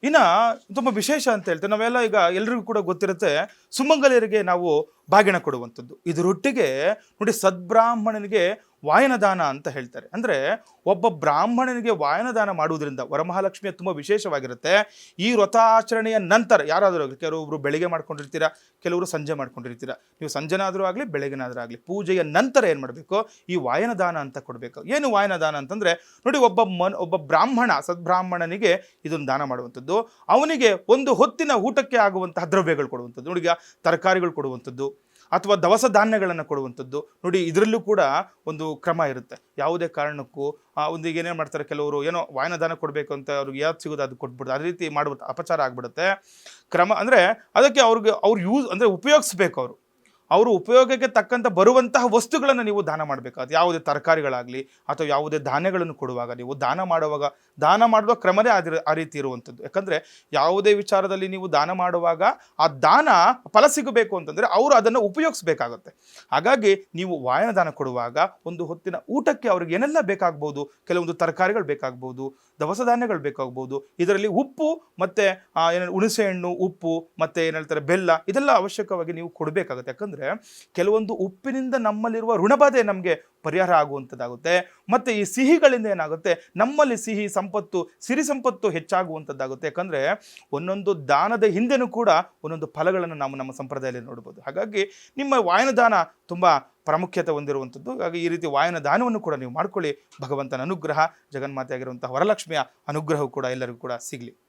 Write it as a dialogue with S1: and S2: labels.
S1: ಇನ್ನು ತುಂಬ ವಿಶೇಷ ಅಂತ ಹೇಳ್ತೇವೆ ನಾವೆಲ್ಲ ಈಗ ಎಲ್ರಿಗೂ ಕೂಡ ಗೊತ್ತಿರುತ್ತೆ ಸುಮಂಗಲಿಯರಿಗೆ ನಾವು ಬಾಗಿನ ಕೊಡುವಂಥದ್ದು. ಇದರೊಟ್ಟಿಗೆ ನೋಡಿ ಸದ್ಬ್ರಾಹ್ಮಣನಿಗೆ ವಾಯನದಾನ ಅಂತ ಹೇಳ್ತಾರೆ. ಅಂದರೆ ಒಬ್ಬ ಬ್ರಾಹ್ಮಣನಿಗೆ ವಾಯನದಾನ ಮಾಡುವುದರಿಂದ ವರಮಹಾಲಕ್ಷ್ಮಿಯ ತುಂಬ ವಿಶೇಷವಾಗಿರುತ್ತೆ. ಈ ವ್ರತಾಚರಣೆಯ ನಂತರ ಯಾರಾದರೂ ಆಗಲಿ, ಕೆಲವೊಬ್ಬರು ಬೆಳಿಗ್ಗೆ ಮಾಡ್ಕೊಂಡಿರ್ತೀರಾ, ಕೆಲವರು ಸಂಜೆ ಮಾಡ್ಕೊಂಡಿರ್ತೀರಾ. ನೀವು ಸಂಜೆನಾದರೂ ಆಗಲಿ ಬೆಳಗ್ಗೆನಾದರೂ ಆಗಲಿ ಪೂಜೆಯ ನಂತರ ಏನು ಮಾಡಬೇಕು, ಈ ವಾಯನದಾನ ಅಂತ ಕೊಡಬೇಕು. ಏನು ವಾಯನದಾನ ಅಂತಂದರೆ ನೋಡಿ ಒಬ್ಬ ಬ್ರಾಹ್ಮಣ ಸದ್ಬ್ರಾಹ್ಮಣನಿಗೆ ಇದನ್ನು ದಾನ ಮಾಡುವಂಥದ್ದು, ಅವನಿಗೆ ಒಂದು ಹೊತ್ತಿನ ಊಟಕ್ಕೆ ಆಗುವಂತಹ ದ್ರವ್ಯಗಳು ಕೊಡುವಂಥದ್ದು. ನೋಡಿ ಈಗ ತರಕಾರಿಗಳು ಕೊಡುವಂಥದ್ದು ಅಥವಾ ದವಸ ಧಾನ್ಯಗಳನ್ನು ಕೊಡುವಂಥದ್ದು. ನೋಡಿ ಇದರಲ್ಲೂ ಕೂಡ ಒಂದು ಕ್ರಮ ಇರುತ್ತೆ. ಯಾವುದೇ ಕಾರಣಕ್ಕೂ ಒಂದು ಈಗ ಏನೇನು ಮಾಡ್ತಾರೆ, ಕೆಲವರು ಏನೋ ವಾಯನದಾನ ಕೊಡಬೇಕು ಅಂತ ಅವ್ರಿಗೆ ಯಾವ್ದು ಸಿಗೋದು ಅದು ಕೊಟ್ಬಿಡ್ತಾರೆ. ಅದೇ ರೀತಿ ಮಾಡ್ಬಿಟ್ಟು ಅಪಚಾರ ಆಗಿಬಿಡುತ್ತೆ. ಕ್ರಮ ಅಂದರೆ ಅದಕ್ಕೆ ಅವ್ರು ಯೂಸ್ ಅಂದರೆ ಉಪಯೋಗಿಸ್ಬೇಕು. ಅವರು ಉಪಯೋಗಕ್ಕೆ ತಕ್ಕಂಥ ಬರುವಂತಹ ವಸ್ತುಗಳನ್ನು ನೀವು ದಾನ ಮಾಡಬೇಕು. ಅದು ಯಾವುದೇ ತರಕಾರಿಗಳಾಗಲಿ ಅಥವಾ ಯಾವುದೇ ಧಾನ್ಯಗಳನ್ನು ಕೊಡುವಾಗ ನೀವು ದಾನ ಮಾಡುವ ಕ್ರಮವೇ ಆ ರೀತಿ ಇರುವಂಥದ್ದು. ಯಾಕಂದರೆ ಯಾವುದೇ ವಿಚಾರದಲ್ಲಿ ನೀವು ದಾನ ಮಾಡುವಾಗ ಆ ದಾನ ಫಲ ಸಿಗಬೇಕು ಅಂತಂದರೆ ಅವರು ಅದನ್ನು ಉಪಯೋಗಿಸ್ಬೇಕಾಗುತ್ತೆ. ಹಾಗಾಗಿ ನೀವು ವಾಯನದಾನ ಕೊಡುವಾಗ ಒಂದು ಹೊತ್ತಿನ ಊಟಕ್ಕೆ ಅವ್ರಿಗೆ ಏನೆಲ್ಲ ಬೇಕಾಗ್ಬೋದು, ಕೆಲವೊಂದು ತರಕಾರಿಗಳು ಬೇಕಾಗ್ಬೋದು, ದವಸ ಧಾನ್ಯಗಳು ಬೇಕಾಗ್ಬೋದು. ಇದರಲ್ಲಿ ಉಪ್ಪು ಮತ್ತು ಹುಣಸೆಹಣ್ಣು, ಉಪ್ಪು ಮತ್ತು ಏನು ಹೇಳ್ತಾರೆ ಬೆಲ್ಲ, ಇದೆಲ್ಲ ಅವಶ್ಯಕವಾಗಿ ನೀವು ಕೊಡಬೇಕಾಗುತ್ತೆ. ಯಾಕಂದರೆ ಕೆಲವೊಂದು ಉಪ್ಪಿನಿಂದ ನಮ್ಮಲ್ಲಿರುವ ಋಣಬಾಧೆ ನಮಗೆ ಪರಿಹಾರ ಆಗುವಂಥದ್ದಾಗುತ್ತೆ. ಮತ್ತು ಈ ಸಿಹಿಗಳಿಂದ ಏನಾಗುತ್ತೆ, ನಮ್ಮಲ್ಲಿ ಸಿಹಿ ಸಂಪತ್ತು, ಸಿರಿ ಸಂಪತ್ತು ಹೆಚ್ಚಾಗುವಂಥದ್ದಾಗುತ್ತೆ. ಯಾಕಂದರೆ ಒಂದೊಂದು ದಾನದ ಹಿಂದೆನೂ ಕೂಡ ಒಂದೊಂದು ಫಲಗಳನ್ನು ನಾವು ನಮ್ಮ ಸಂಪ್ರದಾಯದಲ್ಲಿ ನೋಡ್ಬೋದು. ಹಾಗಾಗಿ ನಿಮ್ಮ ವಾಯನದಾನ ತುಂಬ ಪ್ರಾಮುಖ್ಯತೆ ಹೊಂದಿರುವಂಥದ್ದು. ಹಾಗಾಗಿ ಈ ರೀತಿ ವಾಯನ ದಾನವನ್ನು ಕೂಡ ನೀವು ಮಾಡ್ಕೊಳ್ಳಿ. ಭಗವಂತನ ಅನುಗ್ರಹ, ಜಗನ್ಮಾತೆ ಆಗಿರುವಂತಹ ವರಲಕ್ಷ್ಮಿಯ ಅನುಗ್ರಹವು ಕೂಡ ಎಲ್ಲರಿಗೂ ಕೂಡ ಸಿಗಲಿ.